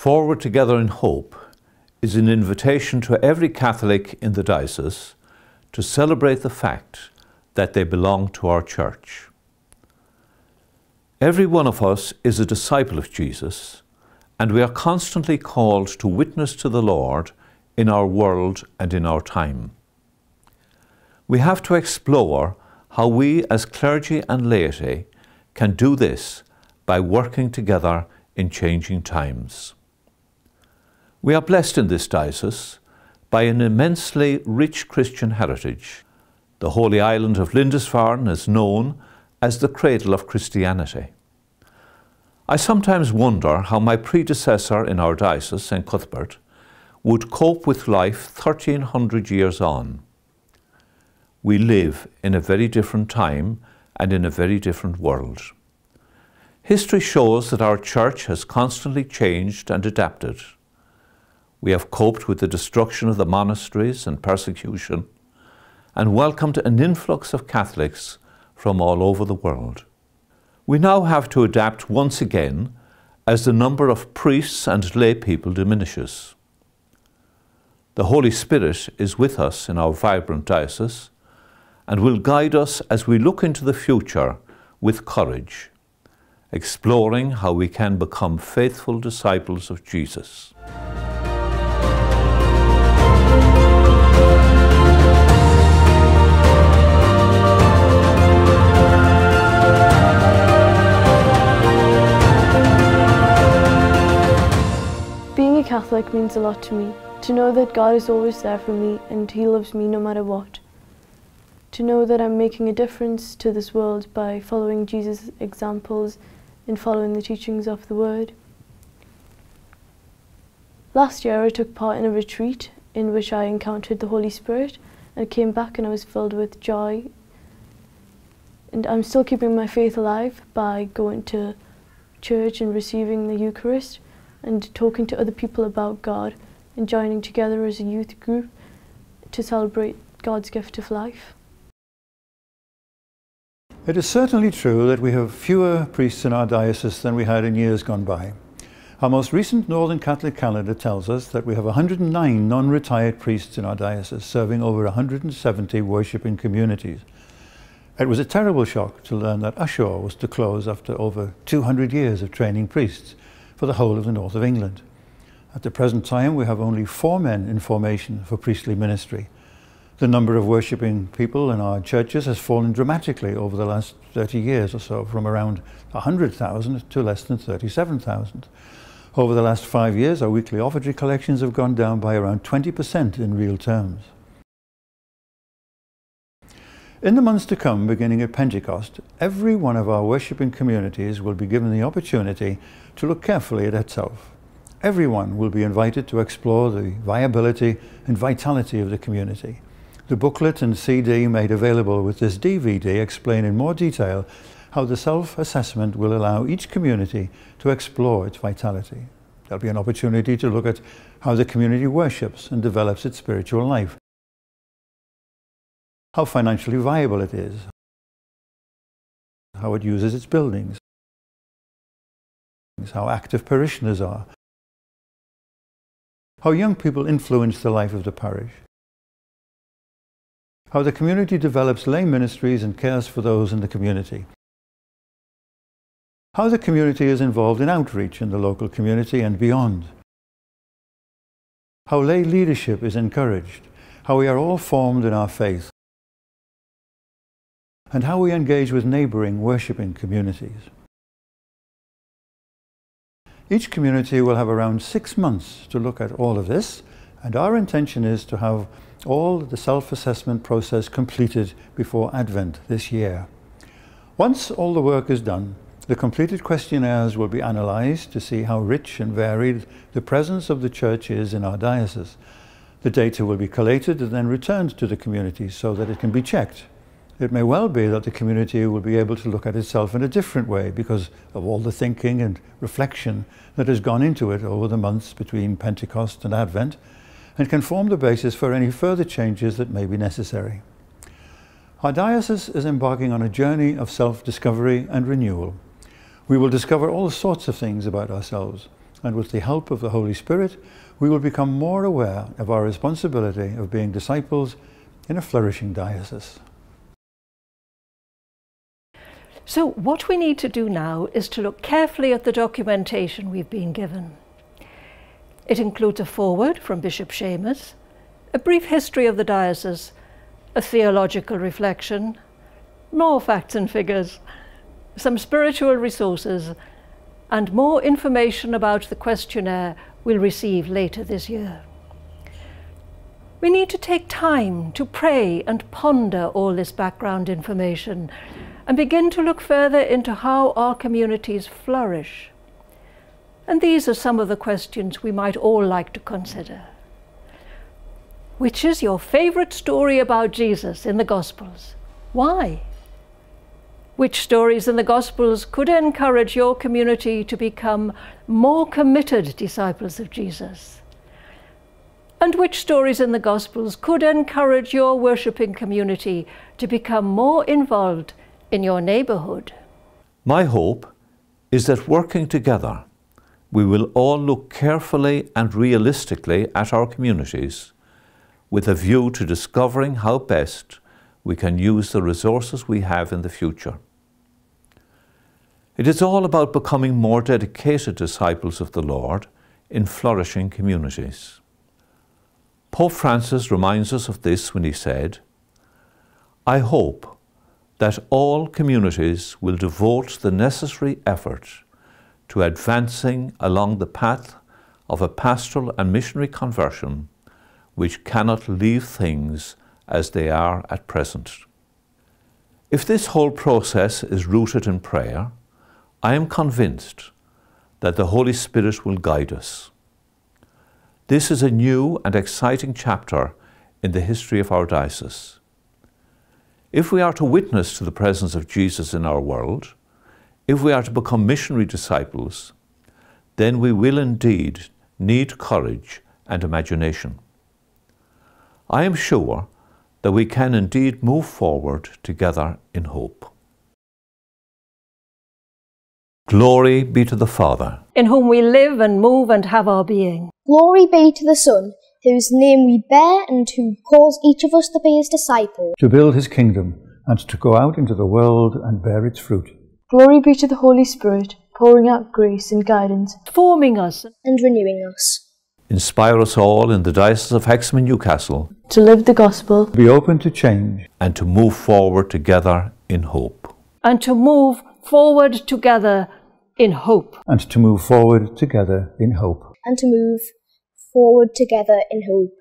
Forward Together in Hope is an invitation to every Catholic in the diocese to celebrate the fact that they belong to our church. Every one of us is a disciple of Jesus, and we are constantly called to witness to the Lord in our world and in our time. We have to explore how we as clergy and laity can do this by working together in changing times. We are blessed in this diocese by an immensely rich Christian heritage. The holy island of Lindisfarne is known as the cradle of Christianity. I sometimes wonder how my predecessor in our diocese, St. Cuthbert, would cope with life 1300 years on. We live in a very different time and in a very different world. History shows that our church has constantly changed and adapted. We have coped with the destruction of the monasteries and persecution, and welcomed an influx of Catholics from all over the world. We now have to adapt once again as the number of priests and lay people diminishes. The Holy Spirit is with us in our vibrant diocese and will guide us as we look into the future with courage, exploring how we can become faithful disciples of Jesus. Being a Catholic means a lot to me. To know that God is always there for me and He loves me no matter what. To know that I'm making a difference to this world by following Jesus' examples and following the teachings of the Word. Last year I took part in a retreat in which I encountered the Holy Spirit and came back and I was filled with joy. And I'm still keeping my faith alive by going to church and receiving the Eucharist and talking to other people about God and joining together as a youth group to celebrate God's gift of life. It is certainly true that we have fewer priests in our diocese than we had in years gone by. Our most recent Northern Catholic calendar tells us that we have 109 non-retired priests in our diocese, serving over 170 worshipping communities. It was a terrible shock to learn that Ushaw was to close after over 200 years of training priests for the whole of the north of England. At the present time, we have only 4 men in formation for priestly ministry. The number of worshipping people in our churches has fallen dramatically over the last 30 years or so, from around 100,000 to less than 37,000. Over the last 5 years, our weekly offertory collections have gone down by around 20% in real terms. In the months to come, beginning at Pentecost, every one of our worshipping communities will be given the opportunity to look carefully at itself. Everyone will be invited to explore the viability and vitality of the community. The booklet and CD made available with this DVD explain in more detail how the self-assessment will allow each community to explore its vitality. There'll be an opportunity to look at how the community worships and develops its spiritual life, how financially viable it is, how it uses its buildings, how active parishioners are, how young people influence the life of the parish, how the community develops lay ministries and cares for those in the community, how the community is involved in outreach in the local community and beyond, how lay leadership is encouraged, how we are all formed in our faith, and how we engage with neighbouring worshipping communities. Each community will have around 6 months to look at all of this, and our intention is to have all the self-assessment process completed before Advent this year. Once all the work is done, the completed questionnaires will be analysed to see how rich and varied the presence of the Church is in our diocese. The data will be collated and then returned to the community so that it can be checked. It may well be that the community will be able to look at itself in a different way because of all the thinking and reflection that has gone into it over the months between Pentecost and Advent, and can form the basis for any further changes that may be necessary. Our diocese is embarking on a journey of self-discovery and renewal. We will discover all sorts of things about ourselves, and with the help of the Holy Spirit, we will become more aware of our responsibility of being disciples in a flourishing diocese. So what we need to do now is to look carefully at the documentation we've been given. It includes a foreword from Bishop Seamus, a brief history of the diocese, a theological reflection, more facts and figures, some spiritual resources, and more information about the questionnaire we'll receive later this year. We need to take time to pray and ponder all this background information and begin to look further into how our communities flourish. And these are some of the questions we might all like to consider. Which is your favourite story about Jesus in the Gospels? Why? Which stories in the Gospels could encourage your community to become more committed disciples of Jesus? And which stories in the Gospels could encourage your worshipping community to become more involved in your neighbourhood? My hope is that working together, we will all look carefully and realistically at our communities with a view to discovering how best we can use the resources we have in the future. It is all about becoming more dedicated disciples of the Lord in flourishing communities. Pope Francis reminds us of this when he said, "I hope that all communities will devote the necessary effort to advancing along the path of a pastoral and missionary conversion which cannot leave things as they are at present." If this whole process is rooted in prayer, I am convinced that the Holy Spirit will guide us. This is a new and exciting chapter in the history of our diocese. If we are to witness to the presence of Jesus in our world, if we are to become missionary disciples, then we will indeed need courage and imagination. I am sure that we can indeed move forward together in hope. Glory be to the Father, in whom we live and move and have our being. Glory be to the Son, whose name we bear and who calls each of us to be his disciple, to build his kingdom and to go out into the world and bear its fruit. Glory be to the Holy Spirit, pouring out grace and guidance, Forming us and renewing us. Inspire us all in the Diocese of Hexham and Newcastle to live the gospel, Be open to change, and to move forward together in hope. and to move forward together in hope. and to move forward together in hope. And to move forward together in hope.